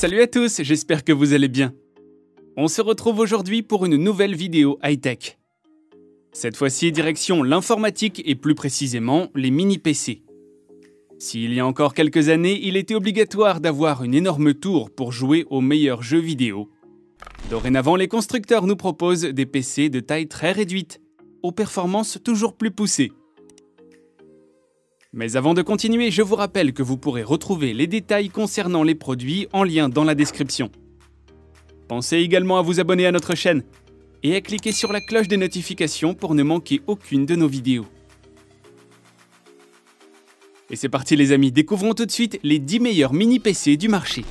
Salut à tous, j'espère que vous allez bien. On se retrouve aujourd'hui pour une nouvelle vidéo high-tech. Cette fois-ci, direction l'informatique et plus précisément les mini-PC. S'il y a encore quelques années, il était obligatoire d'avoir une énorme tour pour jouer aux meilleurs jeux vidéo. Dorénavant, les constructeurs nous proposent des PC de taille très réduite, aux performances toujours plus poussées. Mais avant de continuer, je vous rappelle que vous pourrez retrouver les détails concernant les produits en lien dans la description. Pensez également à vous abonner à notre chaîne et à cliquer sur la cloche des notifications pour ne manquer aucune de nos vidéos. Et c'est parti les amis, découvrons tout de suite les 10 meilleurs mini-PC du marché.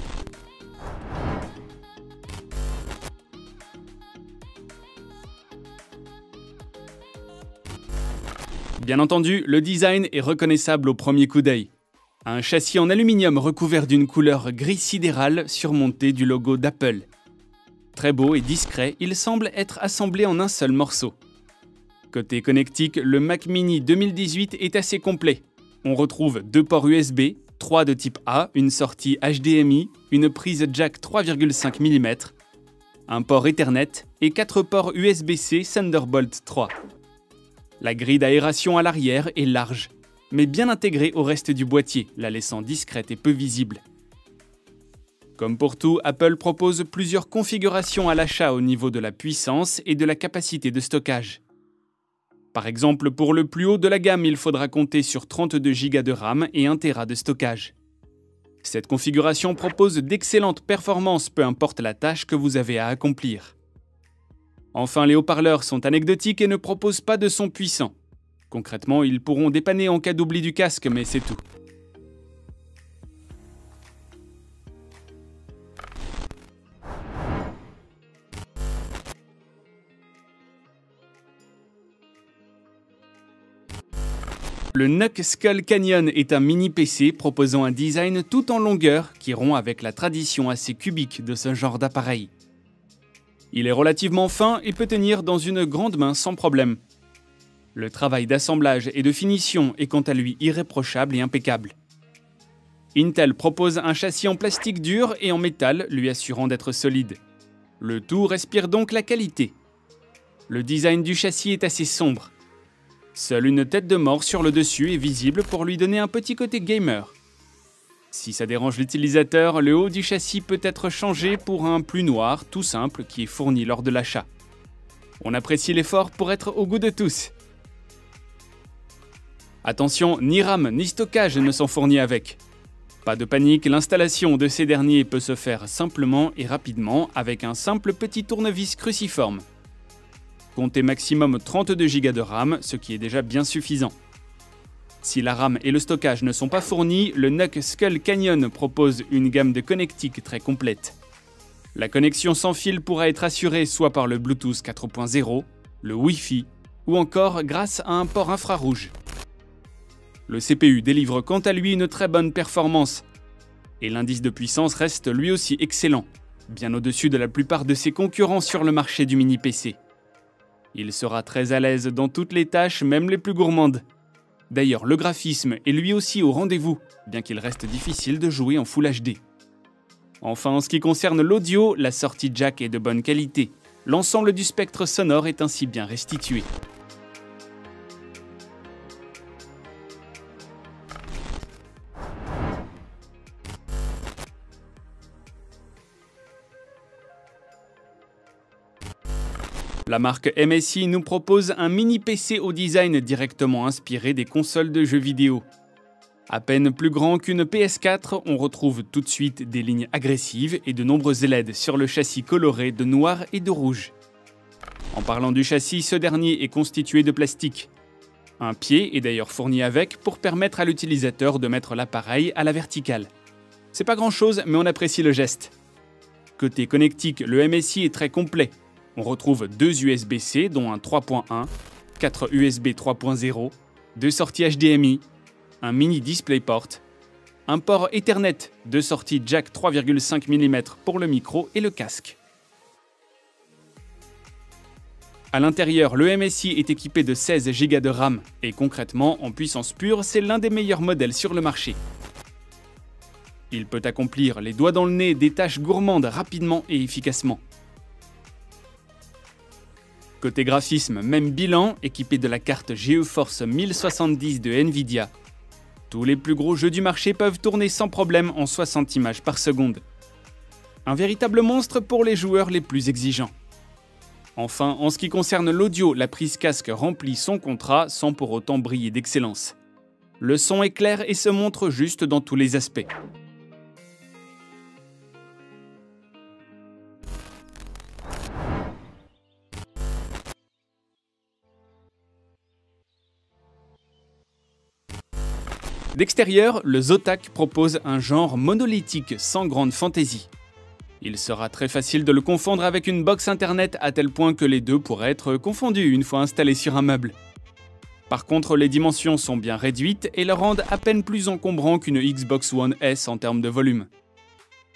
Bien entendu, le design est reconnaissable au premier coup d'œil. Un châssis en aluminium recouvert d'une couleur gris sidéral surmonté du logo d'Apple. Très beau et discret, il semble être assemblé en un seul morceau. Côté connectique, le Mac Mini 2018 est assez complet. On retrouve 2 ports USB, 3 de type A, une sortie HDMI, une prise jack 3,5 mm, un port Ethernet et 4 ports USB-C Thunderbolt 3. La grille d'aération à l'arrière est large, mais bien intégrée au reste du boîtier, la laissant discrète et peu visible. Comme pour tout, Apple propose plusieurs configurations à l'achat au niveau de la puissance et de la capacité de stockage. Par exemple, pour le plus haut de la gamme, il faudra compter sur 32 Go de RAM et 1 Tera de stockage. Cette configuration propose d'excellentes performances, peu importe la tâche que vous avez à accomplir. Enfin, les haut-parleurs sont anecdotiques et ne proposent pas de son puissant. Concrètement, ils pourront dépanner en cas d'oubli du casque, mais c'est tout. Le NUC Skull Canyon est un mini-PC proposant un design tout en longueur qui rompt avec la tradition assez cubique de ce genre d'appareil. Il est relativement fin et peut tenir dans une grande main sans problème. Le travail d'assemblage et de finition est quant à lui irréprochable et impeccable. Intel propose un châssis en plastique dur et en métal lui assurant d'être solide. Le tout respire donc la qualité. Le design du châssis est assez sombre. Seule une tête de mort sur le dessus est visible pour lui donner un petit côté gamer. Si ça dérange l'utilisateur, le haut du châssis peut être changé pour un plus noir, tout simple, qui est fourni lors de l'achat. On apprécie l'effort pour être au goût de tous. Attention, ni RAM ni stockage ne sont fournis avec. Pas de panique, l'installation de ces derniers peut se faire simplement et rapidement avec un simple petit tournevis cruciforme. Comptez maximum 32 Go de RAM, ce qui est déjà bien suffisant. Si la RAM et le stockage ne sont pas fournis, le NUC Skull Canyon propose une gamme de connectiques très complète. La connexion sans fil pourra être assurée soit par le Bluetooth 4.0, le Wi-Fi ou encore grâce à un port infrarouge. Le CPU délivre quant à lui une très bonne performance et l'indice de puissance reste lui aussi excellent, bien au-dessus de la plupart de ses concurrents sur le marché du mini-PC. Il sera très à l'aise dans toutes les tâches, même les plus gourmandes. D'ailleurs, le graphisme est lui aussi au rendez-vous, bien qu'il reste difficile de jouer en Full HD. Enfin, en ce qui concerne l'audio, la sortie jack est de bonne qualité. L'ensemble du spectre sonore est ainsi bien restitué. La marque MSI nous propose un mini-PC au design directement inspiré des consoles de jeux vidéo. À peine plus grand qu'une PS4, on retrouve tout de suite des lignes agressives et de nombreuses LED sur le châssis coloré de noir et de rouge. En parlant du châssis, ce dernier est constitué de plastique. Un pied est d'ailleurs fourni avec pour permettre à l'utilisateur de mettre l'appareil à la verticale. C'est pas grand chose, mais on apprécie le geste. Côté connectique, le MSI est très complet. On retrouve 2 USB-C, dont un 3.1, 4 USB 3.0, 2 sorties HDMI, un mini DisplayPort, un port Ethernet, 2 sorties jack 3,5 mm pour le micro et le casque. À l'intérieur, le MSI est équipé de 16 Go de RAM et concrètement, en puissance pure, c'est l'un des meilleurs modèles sur le marché. Il peut accomplir les doigts dans le nez des tâches gourmandes rapidement et efficacement. Côté graphisme, même bilan, équipé de la carte GeForce 1070 de Nvidia. Tous les plus gros jeux du marché peuvent tourner sans problème en 60 images par seconde. Un véritable monstre pour les joueurs les plus exigeants. Enfin, en ce qui concerne l'audio, la prise casque remplit son contrat sans pour autant briller d'excellence. Le son est clair et se montre juste dans tous les aspects. D'extérieur, le Zotac propose un genre monolithique sans grande fantaisie. Il sera très facile de le confondre avec une box internet à tel point que les deux pourraient être confondus une fois installés sur un meuble. Par contre, les dimensions sont bien réduites et le rendent à peine plus encombrant qu'une Xbox One S en termes de volume.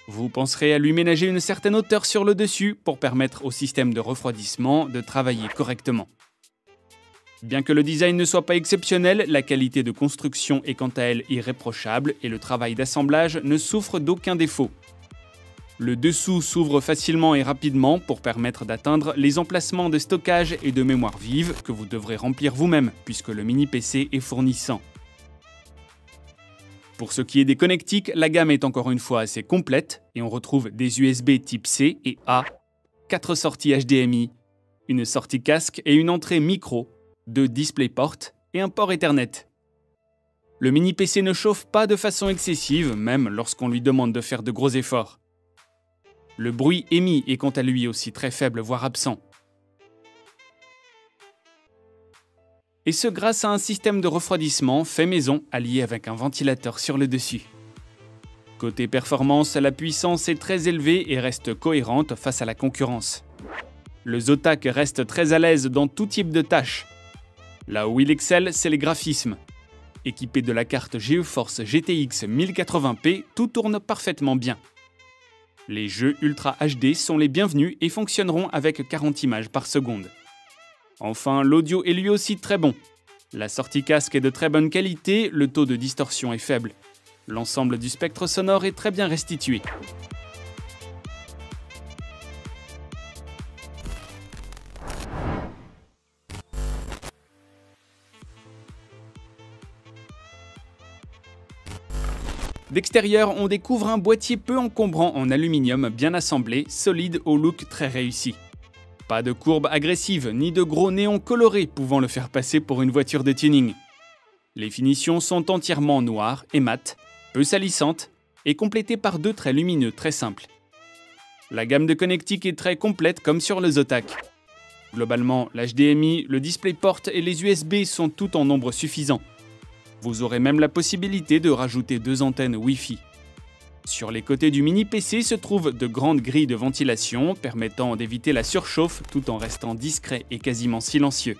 Vous penserez à lui ménager une certaine hauteur sur le dessus pour permettre au système de refroidissement de travailler correctement. Bien que le design ne soit pas exceptionnel, la qualité de construction est quant à elle irréprochable et le travail d'assemblage ne souffre d'aucun défaut. Le dessous s'ouvre facilement et rapidement pour permettre d'atteindre les emplacements de stockage et de mémoire vive que vous devrez remplir vous-même puisque le mini-PC est fournissant. Pour ce qui est des connectiques, la gamme est encore une fois assez complète et on retrouve des USB type C et A, 4 sorties HDMI, une sortie casque et une entrée micro, 2 DisplayPort et un port Ethernet. Le mini-PC ne chauffe pas de façon excessive, même lorsqu'on lui demande de faire de gros efforts. Le bruit émis est quant à lui aussi très faible, voire absent. Et ce grâce à un système de refroidissement fait maison allié avec un ventilateur sur le dessus. Côté performance, la puissance est très élevée et reste cohérente face à la concurrence. Le Zotac reste très à l'aise dans tout type de tâches. Là où il excelle, c'est les graphismes. Équipé de la carte GeForce GTX 1080p, tout tourne parfaitement bien. Les jeux Ultra HD sont les bienvenus et fonctionneront avec 40 images par seconde. Enfin, l'audio est lui aussi très bon. La sortie casque est de très bonne qualité, le taux de distorsion est faible. L'ensemble du spectre sonore est très bien restitué. D'extérieur, on découvre un boîtier peu encombrant en aluminium bien assemblé, solide au look très réussi. Pas de courbes agressives ni de gros néons colorés pouvant le faire passer pour une voiture de tuning. Les finitions sont entièrement noires et mates, peu salissantes et complétées par 2 traits lumineux très simples. La gamme de connectiques est très complète comme sur le Zotac. Globalement, l'HDMI, le DisplayPort et les USB sont tout en nombre suffisant. Vous aurez même la possibilité de rajouter 2 antennes Wi-Fi. Sur les côtés du mini-PC se trouvent de grandes grilles de ventilation permettant d'éviter la surchauffe tout en restant discret et quasiment silencieux.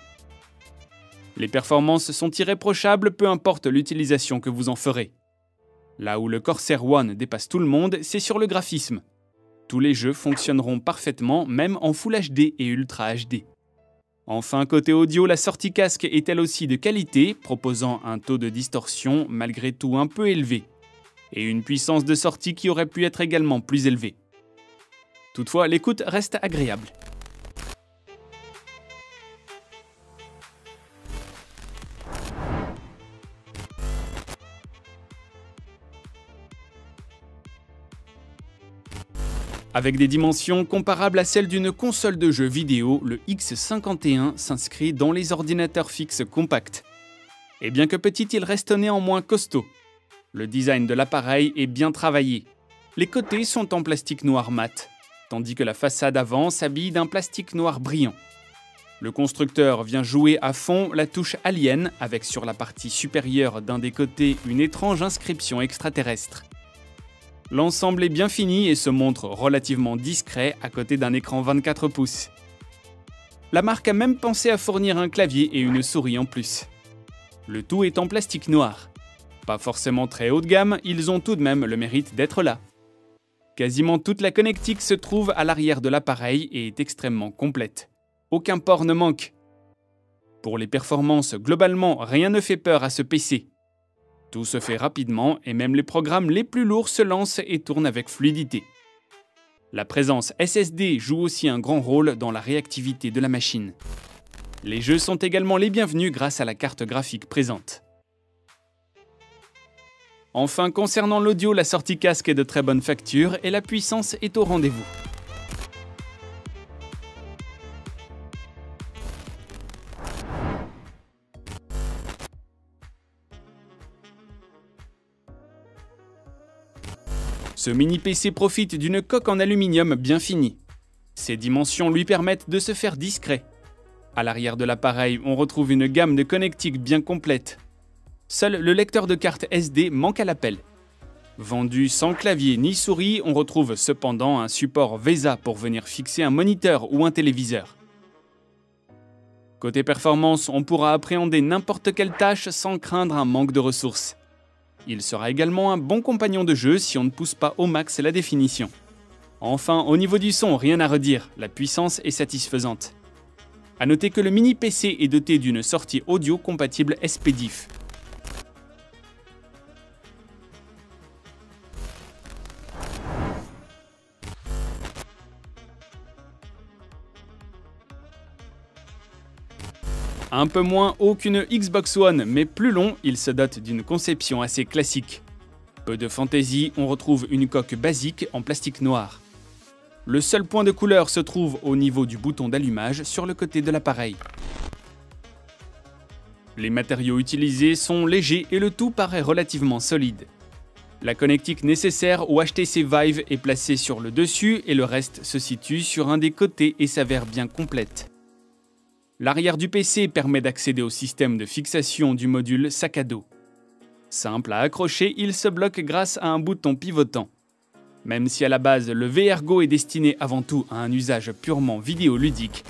Les performances sont irréprochables, peu importe l'utilisation que vous en ferez. Là où le Corsair One dépasse tout le monde, c'est sur le graphisme. Tous les jeux fonctionneront parfaitement, même en Full HD et Ultra HD. Enfin, côté audio, la sortie casque est elle aussi de qualité, proposant un taux de distorsion malgré tout un peu élevé, et une puissance de sortie qui aurait pu être également plus élevée. Toutefois, l'écoute reste agréable. Avec des dimensions comparables à celles d'une console de jeux vidéo, le X51 s'inscrit dans les ordinateurs fixes compacts. Et bien que petit, il reste néanmoins costaud. Le design de l'appareil est bien travaillé. Les côtés sont en plastique noir mat, tandis que la façade avant s'habille d'un plastique noir brillant. Le constructeur vient jouer à fond la touche Alien, avec sur la partie supérieure d'un des côtés une étrange inscription extraterrestre. L'ensemble est bien fini et se montre relativement discret à côté d'un écran 24 pouces. La marque a même pensé à fournir un clavier et une souris en plus. Le tout est en plastique noir. Pas forcément très haut de gamme, ils ont tout de même le mérite d'être là. Quasiment toute la connectique se trouve à l'arrière de l'appareil et est extrêmement complète. Aucun port ne manque. Pour les performances, globalement, rien ne fait peur à ce PC. Tout se fait rapidement et même les programmes les plus lourds se lancent et tournent avec fluidité. La présence SSD joue aussi un grand rôle dans la réactivité de la machine. Les jeux sont également les bienvenus grâce à la carte graphique présente. Enfin, concernant l'audio, la sortie casque est de très bonne facture et la puissance est au rendez-vous. Ce mini PC profite d'une coque en aluminium bien finie. Ses dimensions lui permettent de se faire discret. À l'arrière de l'appareil, on retrouve une gamme de connectiques bien complète. Seul le lecteur de carte SD manque à l'appel. Vendu sans clavier ni souris, on retrouve cependant un support VESA pour venir fixer un moniteur ou un téléviseur. Côté performance, on pourra appréhender n'importe quelle tâche sans craindre un manque de ressources. Il sera également un bon compagnon de jeu si on ne pousse pas au max la définition. Enfin, au niveau du son, rien à redire, la puissance est satisfaisante. A noter que le mini PC est doté d'une sortie audio compatible SPDIF. Un peu moins haut qu'une Xbox One, mais plus long, il se dote d'une conception assez classique. Peu de fantaisie, on retrouve une coque basique en plastique noir. Le seul point de couleur se trouve au niveau du bouton d'allumage sur le côté de l'appareil. Les matériaux utilisés sont légers et le tout paraît relativement solide. La connectique nécessaire au HTC Vive est placée sur le dessus et le reste se situe sur un des côtés et s'avère bien complète. L'arrière du PC permet d'accéder au système de fixation du module sac à dos. Simple à accrocher, il se bloque grâce à un bouton pivotant. Même si à la base le VRGO est destiné avant tout à un usage purement vidéoludique,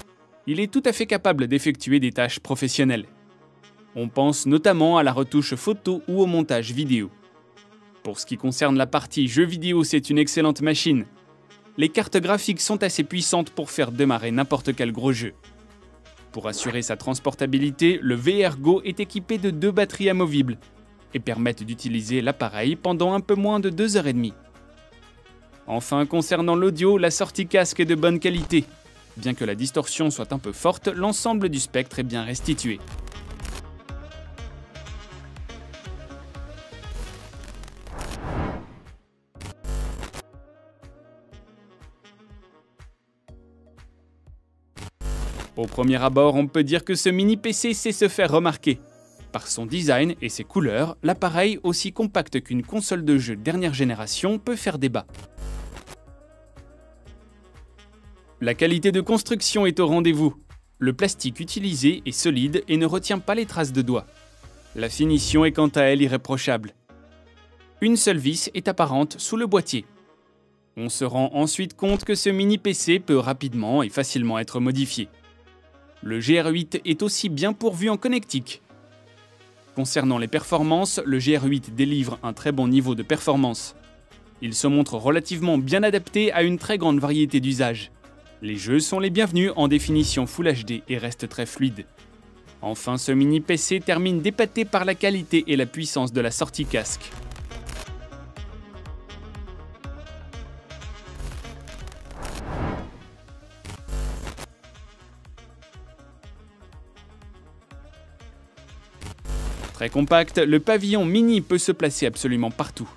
il est tout à fait capable d'effectuer des tâches professionnelles. On pense notamment à la retouche photo ou au montage vidéo. Pour ce qui concerne la partie jeux vidéo, c'est une excellente machine. Les cartes graphiques sont assez puissantes pour faire démarrer n'importe quel gros jeu. Pour assurer sa transportabilité, le VRGO est équipé de 2 batteries amovibles et permettent d'utiliser l'appareil pendant un peu moins de 2h30. Enfin, concernant l'audio, la sortie casque est de bonne qualité. Bien que la distorsion soit un peu forte, l'ensemble du spectre est bien restitué. Au premier abord, on peut dire que ce mini PC sait se faire remarquer. Par son design et ses couleurs, l'appareil, aussi compact qu'une console de jeu dernière génération, peut faire débat. La qualité de construction est au rendez-vous. Le plastique utilisé est solide et ne retient pas les traces de doigts. La finition est quant à elle irréprochable. Une seule vis est apparente sous le boîtier. On se rend ensuite compte que ce mini PC peut rapidement et facilement être modifié. Le GR8 est aussi bien pourvu en connectique. Concernant les performances, le GR8 délivre un très bon niveau de performance. Il se montre relativement bien adapté à une très grande variété d'usages. Les jeux sont les bienvenus en définition Full HD et restent très fluides. Enfin, ce mini PC termine d'épaté par la qualité et la puissance de la sortie casque. Très compact, le pavillon mini peut se placer absolument partout.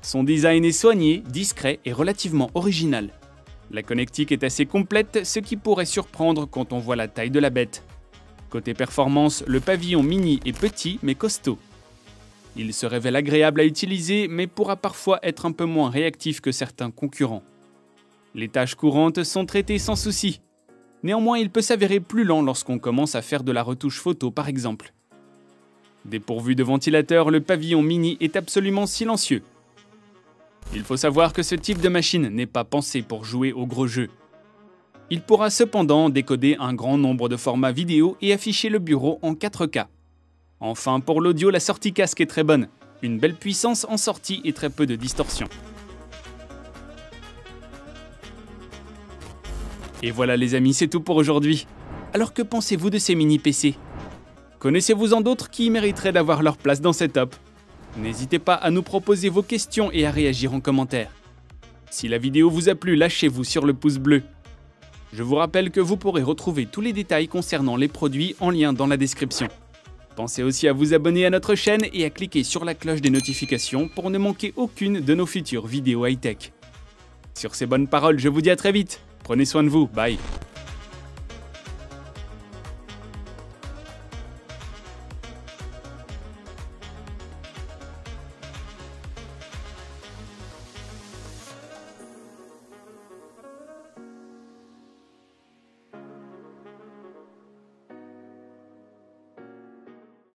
Son design est soigné, discret et relativement original. La connectique est assez complète, ce qui pourrait surprendre quand on voit la taille de la bête. Côté performance, le pavillon mini est petit mais costaud. Il se révèle agréable à utiliser mais pourra parfois être un peu moins réactif que certains concurrents. Les tâches courantes sont traitées sans souci. Néanmoins, il peut s'avérer plus lent lorsqu'on commence à faire de la retouche photo par exemple. Dépourvu de ventilateur, le pavillon mini est absolument silencieux. Il faut savoir que ce type de machine n'est pas pensé pour jouer aux gros jeux. Il pourra cependant décoder un grand nombre de formats vidéo et afficher le bureau en 4K. Enfin, pour l'audio, la sortie casque est très bonne. Une belle puissance en sortie et très peu de distorsion. Et voilà les amis, c'est tout pour aujourd'hui. Alors que pensez-vous de ces mini PC ? Connaissez-vous-en d'autres qui mériteraient d'avoir leur place dans ces tops? N'hésitez pas à nous proposer vos questions et à réagir en commentaire. Si la vidéo vous a plu, lâchez-vous sur le pouce bleu. Je vous rappelle que vous pourrez retrouver tous les détails concernant les produits en lien dans la description. Pensez aussi à vous abonner à notre chaîne et à cliquer sur la cloche des notifications pour ne manquer aucune de nos futures vidéos high-tech. Sur ces bonnes paroles, je vous dis à très vite. Prenez soin de vous, bye.